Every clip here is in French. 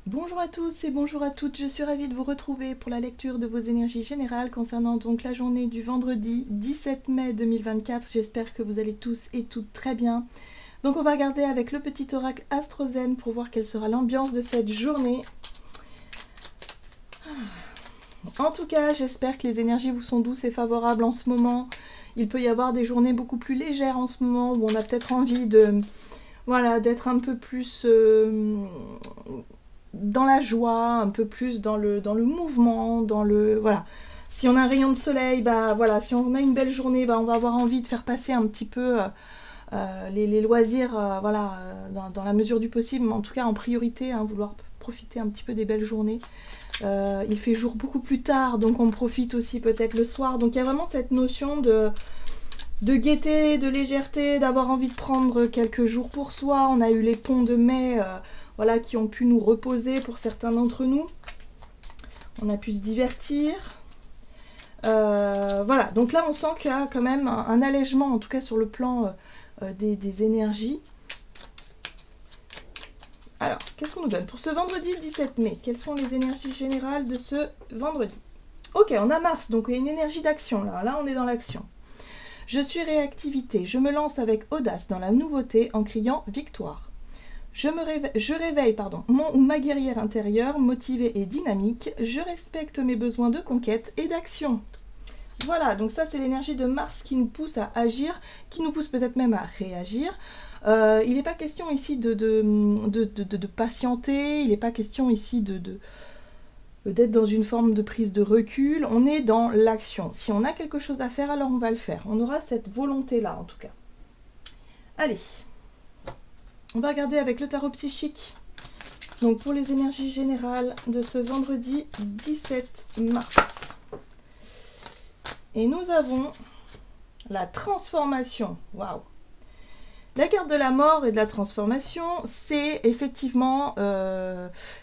Bonjour à tous et bonjour à toutes, je suis ravie de vous retrouver pour la lecture de vos énergies générales concernant donc la journée du vendredi 17 mai 2024. J'espère que vous allez tous et toutes très bien. Donc on va regarder avec le petit oracle Astrozen pour voir quelle sera l'ambiance de cette journée. En tout cas, j'espère que les énergies vous sont douces et favorables en ce moment. Il peut y avoir des journées beaucoup plus légères en ce moment où on a peut-être envie de, voilà, d'être un peu plus dans la joie, un peu plus dans le mouvement, dans le... Voilà. Si on a un rayon de soleil, bah voilà, si on a une belle journée, bah on va avoir envie de faire passer un petit peu les loisirs, voilà, dans la mesure du possible, mais en tout cas en priorité, hein, vouloir profiter un petit peu des belles journées. Il fait jour beaucoup plus tard, donc on profite aussi peut-être le soir. Donc il y a vraiment cette notion de gaieté, de légèreté, d'avoir envie de prendre quelques jours pour soi. On a eu les ponts de mai voilà, qui ont pu nous reposer pour certains d'entre nous. On a pu se divertir. Voilà, donc là on sent qu'il y a quand même un allègement, en tout cas sur le plan des énergies. Alors, qu'est-ce qu'on nous donne pour ce vendredi 17 mai? Quelles sont les énergies générales de ce vendredi? Ok, on a Mars, donc il y a une énergie d'action là. Là, on est dans l'action. Je suis réactivité, je me lance avec audace dans la nouveauté en criant victoire. Je réveille mon ou ma guerrière intérieure, motivée et dynamique. Je respecte mes besoins de conquête et d'action. Voilà, donc ça c'est l'énergie de Mars qui nous pousse à agir, qui nous pousse peut-être même à réagir. Il n'est pas question ici de patienter, il n'est pas question ici d'être dans une forme de prise de recul. On est dans l'action. Si on a quelque chose à faire, alors on va le faire. On aura cette volonté-là en tout cas. Allez, on va regarder avec le tarot psychique. Donc pour les énergies générales de ce vendredi 17 mars. Et nous avons la transformation. Waouh! La carte de la mort et de la transformation, c'est effectivement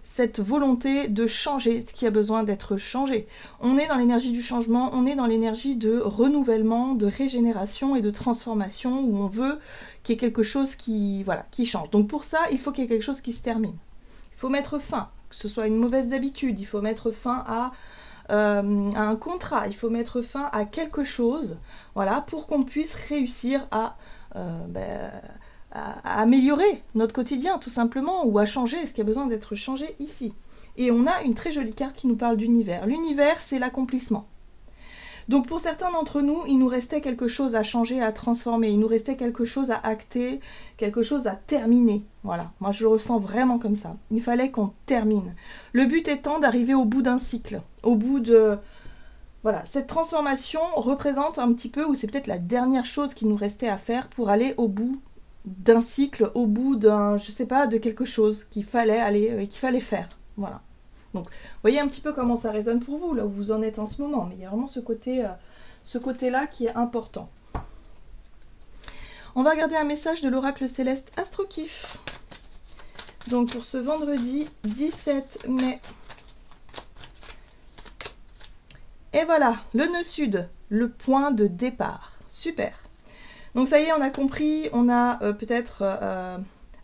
cette volonté de changer ce qui a besoin d'être changé. On est dans l'énergie du changement, on est dans l'énergie de renouvellement, de régénération et de transformation où on veut qu'il y ait quelque chose qui, voilà, qui change. Donc pour ça, il faut qu'il y ait quelque chose qui se termine. Il faut mettre fin, que ce soit une mauvaise habitude, il faut mettre fin à un contrat, il faut mettre fin à quelque chose, voilà, pour qu'on puisse réussir à améliorer notre quotidien tout simplement, ou à changer ce qui a besoin d'être changé ici. Et on a une très jolie carte qui nous parle d'univers. L'univers, c'est l'accomplissement. Donc pour certains d'entre nous, il nous restait quelque chose à changer, à transformer, il nous restait quelque chose à acter, quelque chose à terminer. Voilà, moi je le ressens vraiment comme ça. Il fallait qu'on termine. Le but étant d'arriver au bout d'un cycle, au bout de... Voilà, cette transformation représente un petit peu, ou c'est peut-être la dernière chose qu'il nous restait à faire pour aller au bout d'un cycle, au bout d'un, je sais pas, de quelque chose qu'il fallait aller, qu'il fallait faire. Voilà. Donc, vous voyez un petit peu comment ça résonne pour vous, là où vous en êtes en ce moment. Mais il y a vraiment ce côté-là qui est important. On va regarder un message de l'oracle céleste Astrokif. Donc, pour ce vendredi 17 mai. Et voilà, le nœud sud, le point de départ. Super. Donc ça y est, on a compris, on a peut-être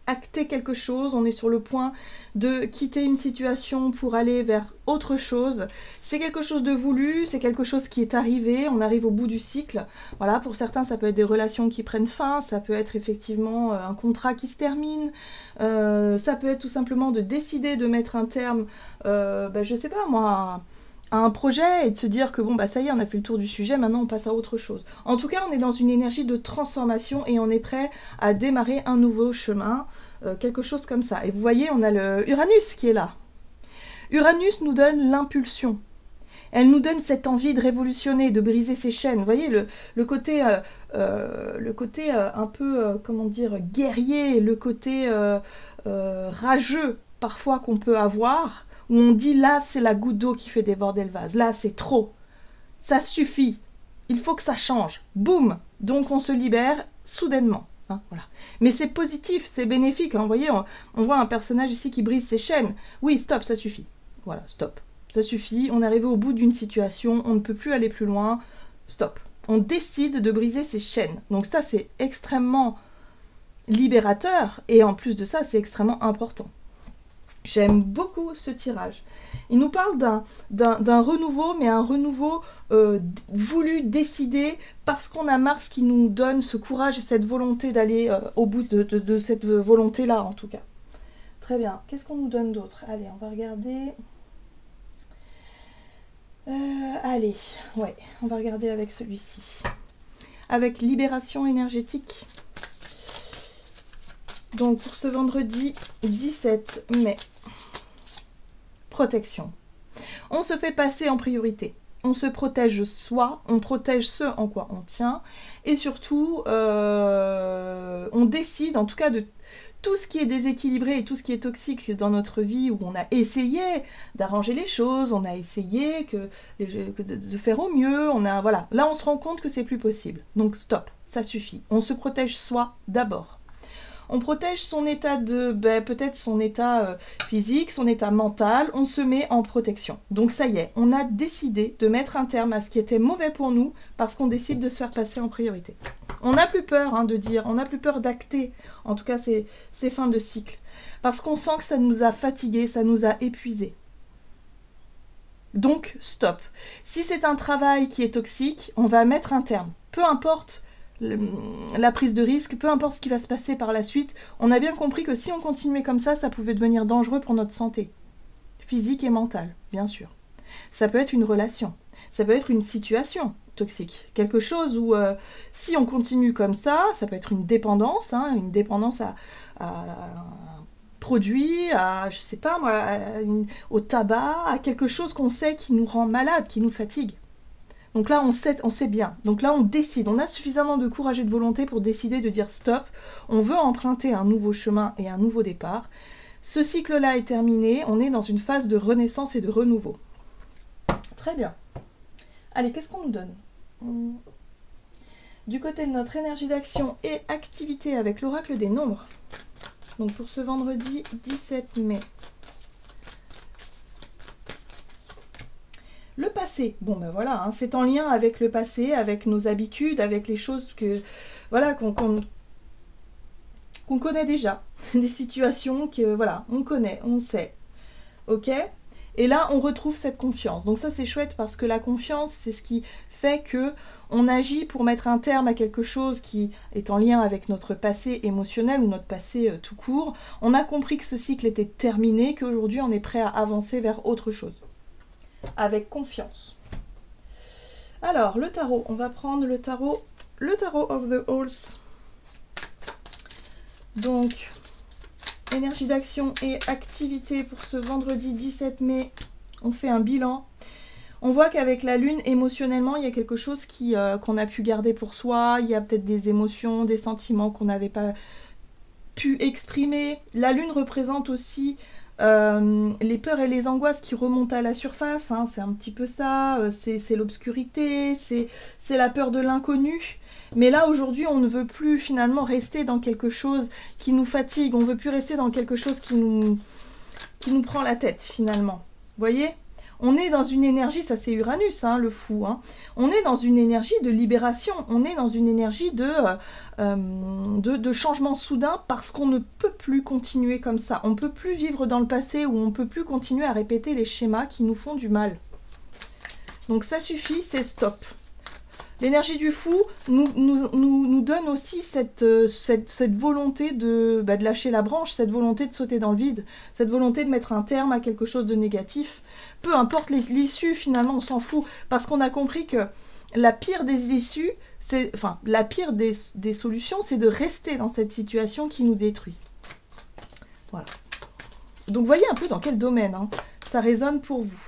acté quelque chose, on est sur le point de quitter une situation pour aller vers autre chose. C'est quelque chose de voulu, c'est quelque chose qui est arrivé, on arrive au bout du cycle. Voilà, pour certains, ça peut être des relations qui prennent fin, ça peut être effectivement un contrat qui se termine, ça peut être tout simplement de décider de mettre un terme, je sais pas moi, à un projet et de se dire que bon bah ça y est, on a fait le tour du sujet, maintenant on passe à autre chose. En tout cas, on est dans une énergie de transformation et on est prêt à démarrer un nouveau chemin, quelque chose comme ça. Et vous voyez, on a le Uranus qui est là. Uranus nous donne l'impulsion. Elle nous donne cette envie de révolutionner, de briser ses chaînes. Vous voyez, le côté un peu, comment dire, guerrier, le côté rageux parfois qu'on peut avoir, où on dit là c'est la goutte d'eau qui fait déborder le vase, là c'est trop, ça suffit, il faut que ça change, boum, donc on se libère soudainement. Hein, voilà. Mais c'est positif, c'est bénéfique, hein, vous voyez, on voit un personnage ici qui brise ses chaînes, oui stop, ça suffit, voilà, stop, ça suffit, on est arrivé au bout d'une situation, on ne peut plus aller plus loin, stop, on décide de briser ses chaînes, donc ça c'est extrêmement libérateur, et en plus de ça c'est extrêmement important. J'aime beaucoup ce tirage. Il nous parle d'un renouveau, mais un renouveau voulu, décidé, parce qu'on a Mars qui nous donne ce courage et cette volonté d'aller au bout de cette volonté-là, en tout cas. Très bien. Qu'est-ce qu'on nous donne d'autre? Allez, on va regarder. Allez, ouais, on va regarder avec celui-ci. Avec libération énergétique. Donc, pour ce vendredi 17 mai. Protection. On se fait passer en priorité. On se protège soi, on protège ce en quoi on tient. Et surtout, on décide, en tout cas, de tout ce qui est déséquilibré et tout ce qui est toxique dans notre vie, où on a essayé d'arranger les choses, on a essayé de faire au mieux, voilà. Là, on se rend compte que c'est plus possible. Donc, stop, ça suffit. On se protège soi d'abord. On protège son état peut-être son état physique, son état mental, on se met en protection. Donc ça y est, on a décidé de mettre un terme à ce qui était mauvais pour nous parce qu'on décide de se faire passer en priorité. On n'a plus peur de dire, on n'a plus peur d'acter, en tout cas ces fins de cycle, parce qu'on sent que ça nous a fatigués, ça nous a épuisés. Donc stop. Si c'est un travail qui est toxique, on va mettre un terme. Peu importe la prise de risque, peu importe ce qui va se passer par la suite, on a bien compris que si on continuait comme ça pouvait devenir dangereux pour notre santé, physique et mentale, bien sûr. Ça peut être une relation, ça peut être une situation toxique, quelque chose où si on continue comme ça peut être une dépendance à produit, à, je sais pas moi, au tabac, à quelque chose qu'on sait qui nous rend malade, qui nous fatigue. Donc là, on sait bien. Donc là, on décide. On a suffisamment de courage et de volonté pour décider de dire stop. On veut emprunter un nouveau chemin et un nouveau départ. Ce cycle-là est terminé. On est dans une phase de renaissance et de renouveau. Très bien. Allez, qu'est-ce qu'on nous donne? Du côté de notre énergie d'action et activité avec l'oracle des nombres. Donc pour ce vendredi 17 mai. Le passé, bon ben voilà, c'est en lien avec le passé, avec nos habitudes, avec les choses que voilà qu'on connaît déjà, des situations que voilà, on connaît, on sait, ok? Et là, on retrouve cette confiance. Donc ça, c'est chouette parce que la confiance, c'est ce qui fait que on agit pour mettre un terme à quelque chose qui est en lien avec notre passé émotionnel ou notre passé tout court. On a compris que ce cycle était terminé, qu'aujourd'hui, on est prêt à avancer vers autre chose. Avec confiance. Alors, le tarot, on va prendre le tarot of the Horse. Donc, énergie d'action et activité pour ce vendredi 17 mai. On fait un bilan. On voit qu'avec la lune, émotionnellement, il y a quelque chose qu'on a pu garder pour soi. Il y a peut-être des émotions, des sentiments qu'on n'avait pas pu exprimer. La lune représente aussi les peurs et les angoisses qui remontent à la surface, c'est un petit peu ça, c'est l'obscurité, c'est la peur de l'inconnu. Mais là, aujourd'hui, on ne veut plus finalement rester dans quelque chose qui nous fatigue, on ne veut plus rester dans quelque chose qui nous prend la tête, finalement. Vous voyez ? On est dans une énergie, ça c'est Uranus, le fou, on est dans une énergie de libération, on est dans une énergie de changement soudain parce qu'on ne peut plus continuer comme ça. On ne peut plus vivre dans le passé ou on ne peut plus continuer à répéter les schémas qui nous font du mal. Donc ça suffit, c'est stop. L'énergie du fou nous donne aussi cette volonté de lâcher la branche, cette volonté de sauter dans le vide, cette volonté de mettre un terme à quelque chose de négatif. Peu importe l'issue, finalement, on s'en fout, parce qu'on a compris que la pire des issues, la pire des solutions, c'est de rester dans cette situation qui nous détruit. Voilà. Donc, voyez un peu dans quel domaine ça résonne pour vous.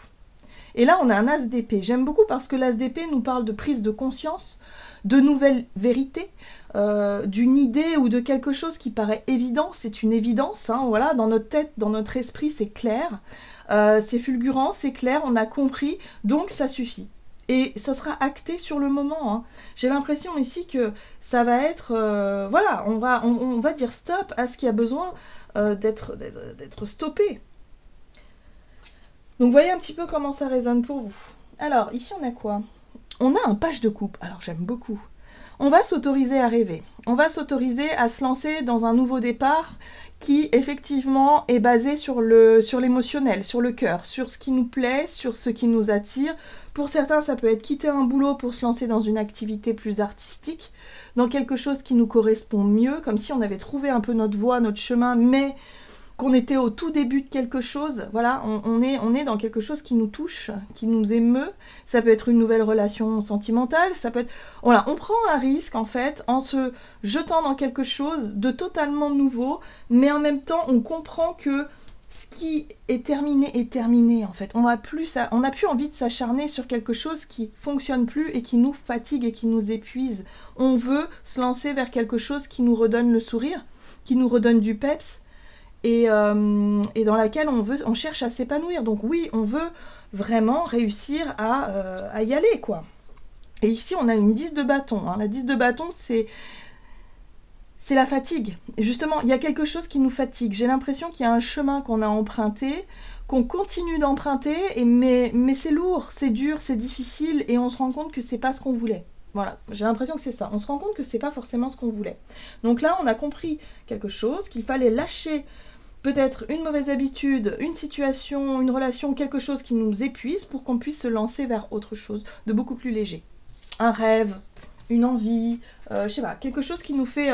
Et là, on a un as d'épée. J'aime beaucoup parce que l'as d'épée nous parle de prise de conscience, de nouvelles vérités, d'une idée ou de quelque chose qui paraît évident. C'est une évidence, voilà, dans notre tête, dans notre esprit, c'est clair. C'est fulgurant, c'est clair, on a compris, donc ça suffit. Et ça sera acté sur le moment. J'ai l'impression ici que ça va être... voilà, on va dire stop à ce qui a besoin d'être stoppé. Donc voyez un petit peu comment ça résonne pour vous. Alors, ici on a quoi? On a un page de coupe. Alors j'aime beaucoup. On va s'autoriser à rêver, on va s'autoriser à se lancer dans un nouveau départ qui effectivement est basé sur l'émotionnel, sur le cœur, sur ce qui nous plaît, sur ce qui nous attire. Pour certains, ça peut être quitter un boulot pour se lancer dans une activité plus artistique, dans quelque chose qui nous correspond mieux, comme si on avait trouvé un peu notre voie, notre chemin, mais qu'on était au tout début de quelque chose. Voilà, on est dans quelque chose qui nous touche, qui nous émeut. Ça peut être une nouvelle relation sentimentale, ça peut être... Voilà, on prend un risque en fait en se jetant dans quelque chose de totalement nouveau, mais en même temps on comprend que ce qui est terminé en fait. On n'a plus envie de s'acharner sur quelque chose qui fonctionne plus et qui nous fatigue et qui nous épuise. On veut se lancer vers quelque chose qui nous redonne le sourire, qui nous redonne du peps, et dans laquelle on cherche à s'épanouir. Donc oui, on veut vraiment réussir à y aller, quoi. Et ici, on a une 10 de bâton. Hein. La 10 de bâton, c'est la fatigue. Et justement, il y a quelque chose qui nous fatigue. J'ai l'impression qu'il y a un chemin qu'on a emprunté, qu'on continue d'emprunter, mais c'est lourd, c'est dur, c'est difficile, et on se rend compte que c'est pas ce qu'on voulait. Voilà, j'ai l'impression que c'est ça. On se rend compte que c'est pas forcément ce qu'on voulait. Donc là, on a compris quelque chose, qu'il fallait lâcher peut-être une mauvaise habitude, une situation, une relation, quelque chose qui nous épuise pour qu'on puisse se lancer vers autre chose de beaucoup plus léger. Un rêve, une envie, je sais pas, quelque chose qui nous fait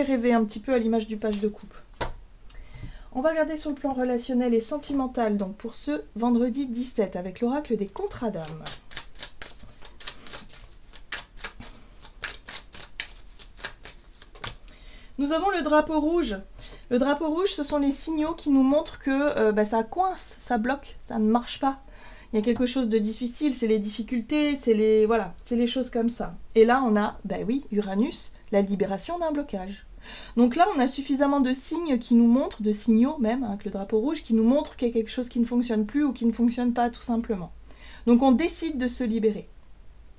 rêver un petit peu à l'image du page de coupe. On va regarder sur le plan relationnel et sentimental, donc pour ce vendredi 17, avec l'oracle des contrats d'âme. Nous avons le drapeau rouge. Le drapeau rouge, ce sont les signaux qui nous montrent que ça coince, ça bloque, ça ne marche pas. Il y a quelque chose de difficile, c'est les difficultés, c'est les choses comme ça. Et là, on a, Uranus, la libération d'un blocage. Donc là, on a suffisamment de signes qui nous montrent, de signaux même, avec le drapeau rouge, qui nous montrent qu'il y a quelque chose qui ne fonctionne plus ou qui ne fonctionne pas, tout simplement. Donc on décide de se libérer,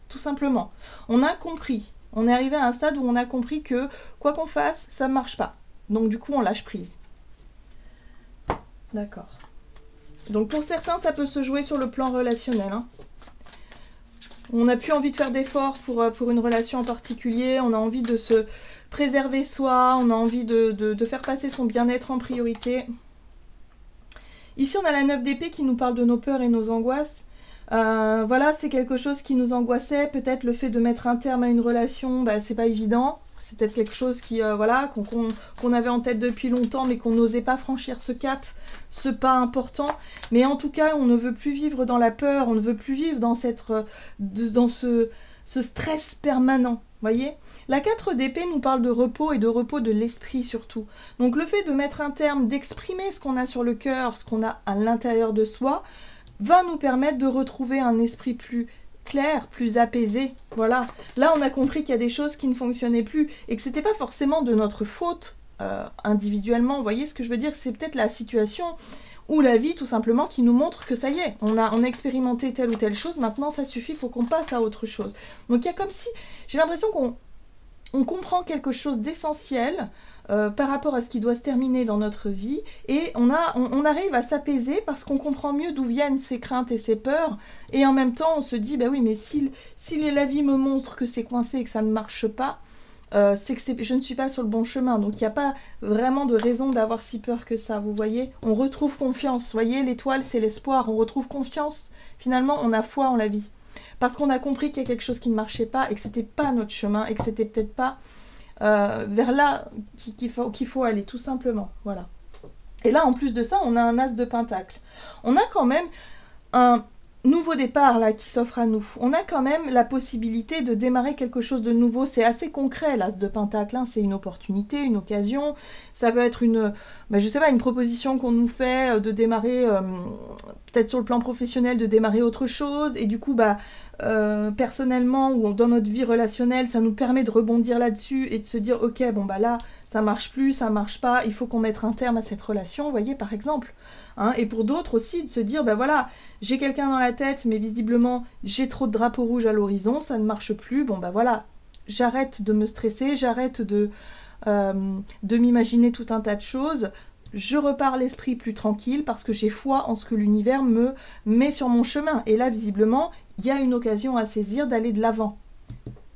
tout simplement. On a compris. On est arrivé à un stade où on a compris que quoi qu'on fasse, ça ne marche pas. Donc du coup, on lâche prise. D'accord. Donc pour certains, ça peut se jouer sur le plan relationnel. Hein. On n'a plus envie de faire d'efforts pour une relation en particulier. On a envie de se préserver soi. On a envie de faire passer son bien-être en priorité. Ici, on a la 9 d'épée qui nous parle de nos peurs et nos angoisses. Voilà, c'est quelque chose qui nous angoissait. Peut-être le fait de mettre un terme à une relation, c'est pas évident. C'est peut-être quelque chose qui, qu'on avait en tête depuis longtemps, mais qu'on n'osait pas franchir ce cap, ce pas important. Mais en tout cas, on ne veut plus vivre dans la peur, on ne veut plus vivre dans ce stress permanent. Voyez, la 4 d'épée nous parle de repos et de repos de l'esprit surtout. Donc le fait de mettre un terme, d'exprimer ce qu'on a sur le cœur, ce qu'on a à l'intérieur de soi, va nous permettre de retrouver un esprit plus clair, plus apaisé. Voilà. Là, on a compris qu'il y a des choses qui ne fonctionnaient plus et que c'était pas forcément de notre faute individuellement. Vous voyez ce que je veux dire? C'est peut-être la situation ou la vie, tout simplement, qui nous montre que ça y est, on a expérimenté telle ou telle chose, maintenant ça suffit, il faut qu'on passe à autre chose. Donc il y a comme si, j'ai l'impression qu'on comprend quelque chose d'essentiel par rapport à ce qui doit se terminer dans notre vie, et on arrive à s'apaiser parce qu'on comprend mieux d'où viennent ces craintes et ces peurs, et en même temps on se dit, oui, mais si la vie me montre que c'est coincé et que ça ne marche pas, c'est que je ne suis pas sur le bon chemin. Donc il n'y a pas vraiment de raison d'avoir si peur que ça, vous voyez. On retrouve confiance, vous voyez, l'étoile c'est l'espoir, on retrouve confiance, finalement on a foi en la vie. Parce qu'on a compris qu'il y a quelque chose qui ne marchait pas et que c'était pas notre chemin et que c'était peut-être pas vers là qu'il faut aller, tout simplement. Voilà. Et là, en plus de ça, on a un as de pentacle. On a quand même un nouveau départ là qui s'offre à nous. On a quand même la possibilité de démarrer quelque chose de nouveau. C'est assez concret, l'as de pentacle, hein. C'est une opportunité, une occasion. Ça peut être une proposition qu'on nous fait de démarrer, peut-être sur le plan professionnel, de démarrer autre chose. Et du coup, personnellement ou dans notre vie relationnelle, ça nous permet de rebondir là-dessus et de se dire, ok, là, ça marche plus, ça marche pas, il faut qu'on mette un terme à cette relation, vous voyez, par exemple. Hein, et pour d'autres aussi, de se dire, voilà, j'ai quelqu'un dans la tête, mais visiblement, j'ai trop de drapeaux rouges à l'horizon, ça ne marche plus, voilà, j'arrête de me stresser, j'arrête de m'imaginer tout un tas de choses, je repars l'esprit plus tranquille parce que j'ai foi en ce que l'univers me met sur mon chemin. Et là, visiblement, il y a une occasion à saisir d'aller de l'avant,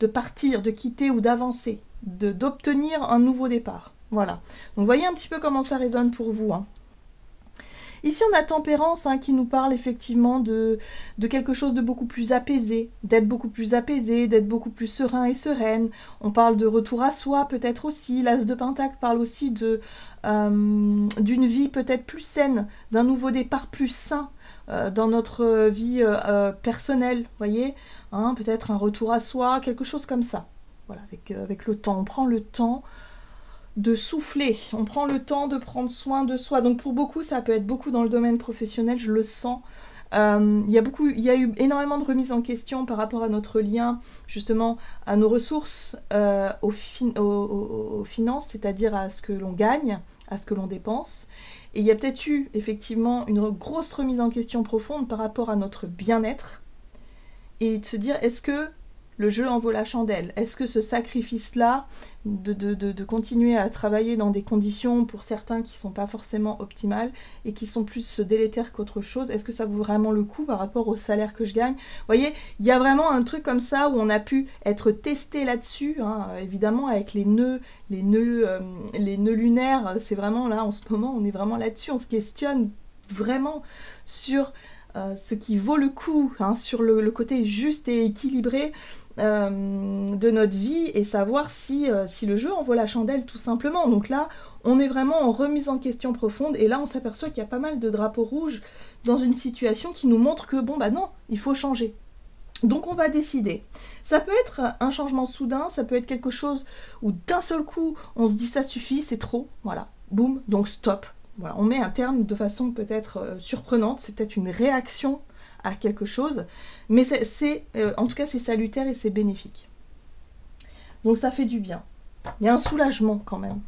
de partir, de quitter ou d'avancer, d'obtenir un nouveau départ. Voilà. Donc voyez un petit peu comment ça résonne pour vous. Hein. Ici, on a Tempérance qui nous parle effectivement de quelque chose de beaucoup plus apaisé, d'être beaucoup plus apaisé, d'être beaucoup plus serein et sereine. On parle de retour à soi peut-être aussi. L'As de Pentacle parle aussi d'une vie peut-être plus saine, d'un nouveau départ plus sain dans notre vie personnelle, voyez, hein, peut-être un retour à soi, quelque chose comme ça. Voilà, avec le temps, on prend le temps de souffler, on prend le temps de prendre soin de soi. Donc pour beaucoup, ça peut être beaucoup dans le domaine professionnel, je le sens. Il y a eu énormément de remises en question par rapport à notre lien justement à nos ressources, aux finances, c'est-à-dire à ce que l'on gagne, à ce que l'on dépense. Et il y a peut-être eu effectivement une grosse remise en question profonde par rapport à notre bien-être et de se dire est-ce que le jeu en vaut la chandelle? Est-ce que ce sacrifice-là, de continuer à travailler dans des conditions pour certains qui ne sont pas forcément optimales et qui sont plus délétères qu'autre chose, est-ce que ça vaut vraiment le coup par rapport au salaire que je gagne? Vous voyez, il y a vraiment un truc comme ça où on a pu être testé là-dessus, hein, évidemment avec les nœuds lunaires, c'est vraiment là en ce moment, on est vraiment là-dessus, on se questionne vraiment sur ce qui vaut le coup, hein, sur le côté juste et équilibré de notre vie et savoir si le jeu en vaut la chandelle tout simplement. Donc là, on est vraiment en remise en question profonde et là, on s'aperçoit qu'il y a pas mal de drapeaux rouges dans une situation qui nous montre que bon, bah non, il faut changer. Donc on va décider. Ça peut être un changement soudain, ça peut être quelque chose où d'un seul coup, on se dit ça suffit, c'est trop, voilà, boum, donc stop. Voilà, on met un terme de façon peut-être surprenante, c'est peut-être une réaction à quelque chose, mais en tout cas c'est salutaire et c'est bénéfique. Donc ça fait du bien. Il y a un soulagement quand même.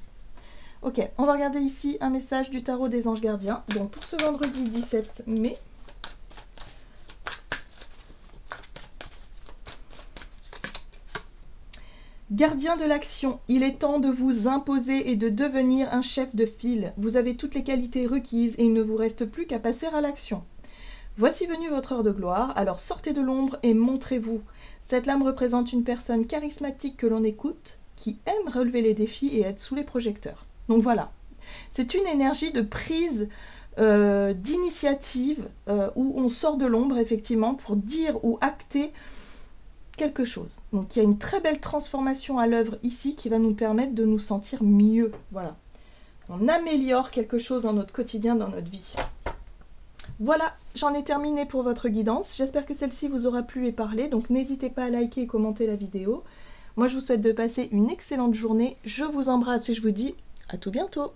Ok, on va regarder ici un message du tarot des anges gardiens. Donc pour ce vendredi 17 mai. Gardien de l'action, il est temps de vous imposer et de devenir un chef de file. Vous avez toutes les qualités requises et il ne vous reste plus qu'à passer à l'action. Voici venue votre heure de gloire, alors sortez de l'ombre et montrez-vous. Cette lame représente une personne charismatique que l'on écoute, qui aime relever les défis et être sous les projecteurs. Donc voilà, c'est une énergie de prise d'initiative où on sort de l'ombre effectivement pour dire ou acter quelque chose. Donc il y a une très belle transformation à l'œuvre ici qui va nous permettre de nous sentir mieux. Voilà, on améliore quelque chose dans notre quotidien, dans notre vie. Voilà, j'en ai terminé pour votre guidance. J'espère que celle-ci vous aura plu et parlé. Donc n'hésitez pas à liker et commenter la vidéo. Moi, je vous souhaite de passer une excellente journée. Je vous embrasse et je vous dis à tout bientôt.